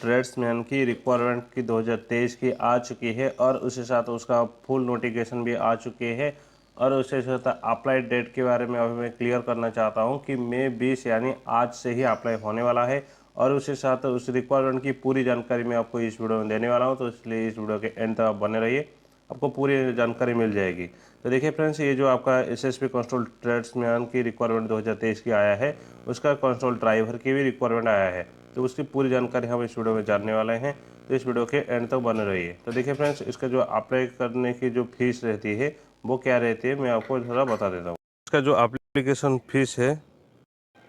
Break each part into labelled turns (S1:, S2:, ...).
S1: Tradesman की requirement की 2023 की आ चुकी है और उसके साथ उसका फुल नोटिफिकेशन भी आ चुकी है। और उसके साथ अप्लाई डेट के बारे में अभी मैं क्लियर करना चाहता हूं कि मई 20 यानी आज से ही अप्लाई होने वाला है। और उसके साथ उस रिक्वायरमेंट की पूरी जानकारी मैं आपको इस वीडियो में देने वाला हूं, तो इसलिए इस वीडियो के एंड तक आप बने रहिए, आपको पूरी जानकारी मिल जाएगी। तो देखिए फ्रेंड्स, ये जो आपका एसएसबी कंट्रोल ट्रेड्समैन की रिक्वायरमेंट 2023 की आया है, उसका कंट्रोल ड्राइवर की भी रिक्वायरमेंट आया है, तो उसकी पूरी जानकारी हम इस वीडियो में जानने वाले हैं। तो इस वीडियो के एंड तक बने रहिए। तो देखिए फ्रेंड्स, इसका जो अप्लाई करने की जो फीस रहती है वो क्या रहती है, मैं आपको थोड़ा बता देता हूँ। इसका जो एप्लीकेशन फीस है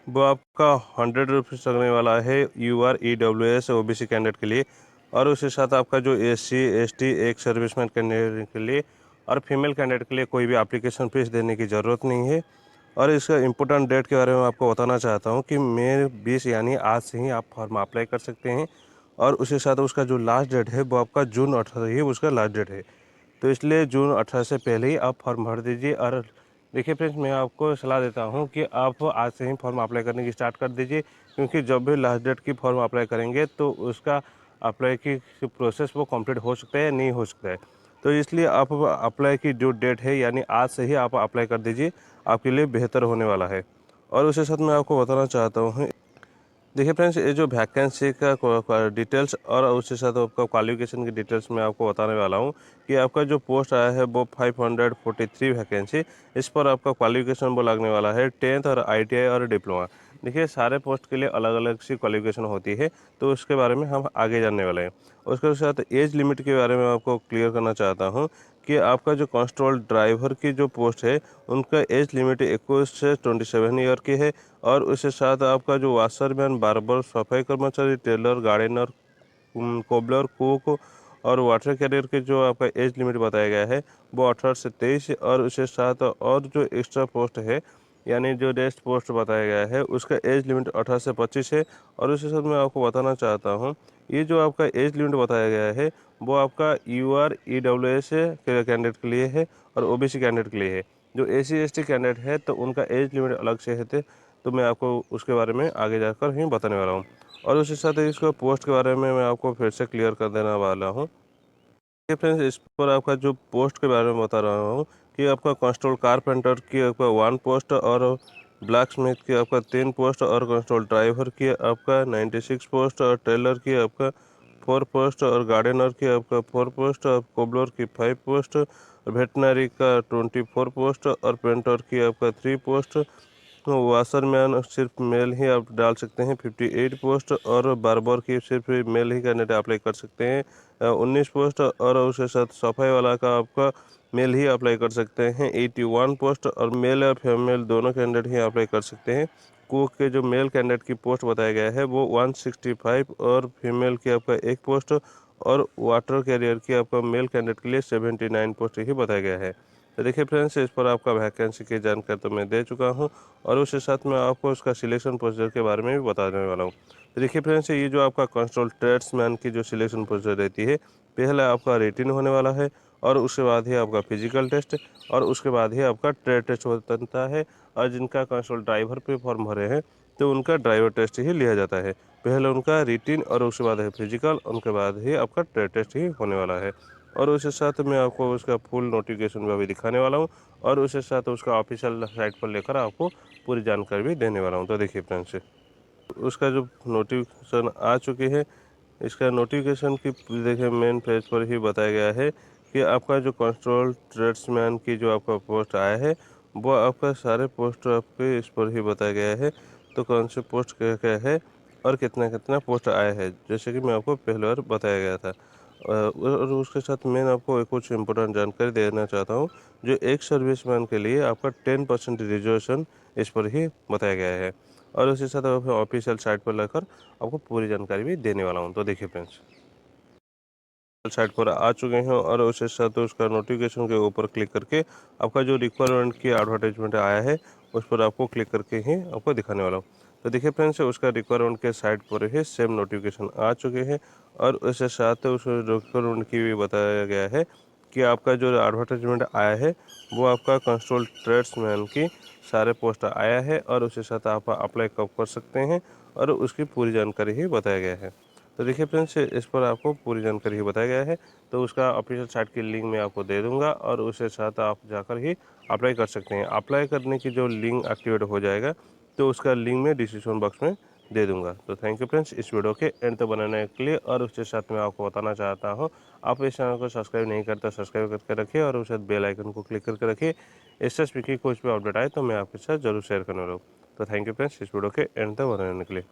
S1: वो आपका 100 रुपीज़ लगने वाला है UR EWS OBC कैंडिडेट के लिए। और उसके साथ आपका जो SC ST एक सर्विसमैन कैंडिडेट के लिए और फीमेल कैंडिडेट के लिए कोई भी एप्लीकेशन फीस देने की ज़रूरत नहीं है। और इसका इम्पोर्टेंट डेट के बारे में आपको बताना चाहता हूँ कि मई 20 यानी आज से ही आप फॉर्म अप्लाई कर सकते हैं। और उसके साथ उसका जो लास्ट डेट है वो आपका जून 18 ही उसका लास्ट डेट है। तो इसलिए जून 18 से पहले ही आप फॉर्म भर दीजिए। और देखिए फ्रेंड्स, मैं आपको सलाह देता हूं कि आप आज से ही फॉर्म अप्लाई करने की स्टार्ट कर दीजिए, क्योंकि जब भी लास्ट डेट की फॉर्म अप्लाई करेंगे तो उसका अप्लाई की प्रोसेस वो कंप्लीट हो सकता है, नहीं हो सकता है। तो इसलिए आप अप्लाई की जो डेट है यानी आज से ही आप अप्लाई कर दीजिए, आपके लिए बेहतर होने वाला है। और उसके साथ मैं आपको बताना चाहता हूँ, देखिए फ्रेंड्स, ये जो वैकेंसी का डिटेल्स और उसके साथ आपका क्वालिफिकेशन की डिटेल्स मैं आपको बताने वाला हूँ कि आपका जो पोस्ट आया है वो 543 वैकेंसी। इस पर आपका क्वालिफिकेशन वो लगने वाला है 10th और ITI और डिप्लोमा। देखिए, सारे पोस्ट के लिए अलग अलग सी क्वालिफिकेशन होती है, तो उसके बारे में हम आगे जानने वाले हैं। उसके साथ एज लिमिट के बारे में आपको क्लियर करना चाहता हूँ कि आपका जो कंस्ट्रोल ड्राइवर की जो पोस्ट है उनका एज लिमिट 21 से 27 ईयर की है। और उसके साथ आपका जो वाशरमैन, बार्बर, सफाई कर्मचारी, टेलर, गार्डनर, कोबलर, कुक और वाटर कैरियर के जो आपका एज लिमिट बताया गया है वो 18 से 23। और उसके साथ और जो एक्स्ट्रा पोस्ट है यानी जो रेस्ट पोस्ट बताया गया है उसका एज लिमिट 18 से 25 है। और उसके साथ मैं आपको बताना चाहता हूँ, ये जो आपका एज लिमिट बताया गया है वो आपका UR EWS कैंडिडेट के लिए है और OBC कैंडिडेट के लिए है। जो SC ST कैंडिडेट है तो उनका एज लिमिट अलग से है, तो मैं आपको उसके बारे में आगे जाकर ही बताने वाला हूँ। और उसके साथ ही इसको पोस्ट के बारे में मैं आपको फिर से क्लियर कर देने वाला हूँ। देखिए फ्रेंड्स, इस पर आपका जो पोस्ट के बारे में बता रहा हूँ कि आपका कंस्ट्रोल कारपेंटर की आपका 1 पोस्ट और ब्लैक स्मिथ की आपका 3 पोस्ट और कंस्ट्रोल ड्राइवर की आपका 96 पोस्ट और टेलर की आपका 4 पोस्ट और गार्डनर की आपका 4 पोस्ट और कोबलर की 5 पोस्ट, वेटनरी का 24 पोस्ट और पेंटर की आपका 3 पोस्ट। तो वाशरमैन सिर्फ मेल ही आप डाल सकते हैं 58 पोस्ट। और बार्बर की सिर्फ मेल ही कैंडिडेट अप्लाई कर सकते हैं 19 पोस्ट। और उसके साथ सफाई वाला का आपका मेल ही अप्लाई कर सकते हैं 81 पोस्ट। और मेल या फीमेल दोनों कैंडिडेट ही अप्लाई कर सकते हैं। कुक के जो मेल कैंडिडेट की पोस्ट बताया गया है वो 165 और फीमेल की आपका 1 पोस्ट। और वाटर कैरियर की आपका मेल कैंडिडेट के लिए 79 पोस्ट ही बताया गया है। तो देखिए फ्रेंड्स, इस पर आपका वैकेंसी की जानकारी तो मैं दे चुका हूँ और उसके साथ मैं आपको उसका सिलेक्शन प्रोसीजर के बारे में भी बताने वाला हूँ। तो देखिए फ्रेंड्स, ये जो आपका कंस्ट्रोल ट्रेड्समैन की जो सिलेक्शन प्रोसीजर रहती है, पहले आपका रिटन होने वाला है और उसके बाद ही आपका फिजिकल टेस्ट और उसके बाद ही आपका ट्रेड टेस्ट होता है। और जिनका कंस्ट्रोल ड्राइवर पे फॉर्म भरे हैं तो उनका ड्राइवर टेस्ट ही लिया जाता है। पहले उनका रिटन और उसके बाद है फिजिकल, उनके बाद ही आपका ट्रेड टेस्ट ही होने वाला है। और उसके साथ मैं आपको उसका फुल नोटिफिकेशन भी अभी दिखाने वाला हूँ और उसके साथ उसका ऑफिशियल साइट पर लेकर आपको पूरी जानकारी भी देने वाला हूँ। तो देखिए फ्रेंड्स, उसका जो नोटिफिकेशन आ चुकी है, इसका नोटिफिकेशन की देखिए मेन पेज पर ही बताया गया है कि आपका जो कंट्रोल ट्रेड्समैन की जो आपका पोस्ट आया है वो आपका सारे पोस्ट आपके इस पर ही बताया गया है। तो कौन से पोस्ट क्या क्या है और कितना कितना पोस्ट आया है, जैसे कि मैं आपको पहले बार बताया गया था। और उसके साथ मैं आपको एक कुछ इंपॉर्टेंट जानकारी देना चाहता हूँ। जो एक सर्विसमैन के लिए आपका 10% रिजर्वेशन इस पर ही बताया गया है। और उसी साथ ऑफिशियल साइट पर लेकर आपको पूरी जानकारी भी देने वाला हूँ। तो देखिए फ्रेंड्स, साइट पर आ चुके हैं और उसके साथ उसका नोटिफिकेशन के ऊपर क्लिक करके आपका जो रिक्वायरमेंट की एडवर्टाइजमेंट आया है उस पर आपको क्लिक करके ही आपको दिखाने वाला हूँ। तो देखिए फ्रेंड्स, उसका रिक्वायरमेंट के साइट पर ही सेम नोटिफिकेशन आ चुके हैं। और उसके साथ उस रिक्वायरमेंट की भी बताया गया है कि आपका जो एडवर्टाइजमेंट आया है वो आपका कंस्ट्रोल ट्रेड्समैन की सारे पोस्ट आया है और उसके साथ आप अप्लाई कब कर सकते हैं और उसकी पूरी जानकारी ही बताया गया है। तो देखिए फ्रेंड्स, इस पर आपको पूरी जानकारी बताया गया है। तो उसका ऑफिशियल साइट की लिंक मैं आपको दे दूंगा और उसके साथ आप जाकर ही अप्लाई कर सकते हैं। अप्लाई करने की जो लिंक एक्टिवेट हो जाएगा तो उसका लिंक मैं डिस्क्रिप्शन बॉक्स में दे दूंगा। तो थैंक यू फ्रेंड्स इस वीडियो के एंड तक बनाने के लिए। और उसके साथ मैं आपको बताना चाहता हूँ, आप इस चैनल को सब्सक्राइब नहीं करते सब्सक्राइब करके रखिए और उसके साथ बेल आइकन को क्लिक करके रखिए। इससे स्पीकर कुछ भी अपडेट आए तो मैं आपके साथ जरूर शेयर करने वाला हूँ। तो थैंक यू फ्रेंड्स इस वीडियो के एंड तक बनाने के लिए।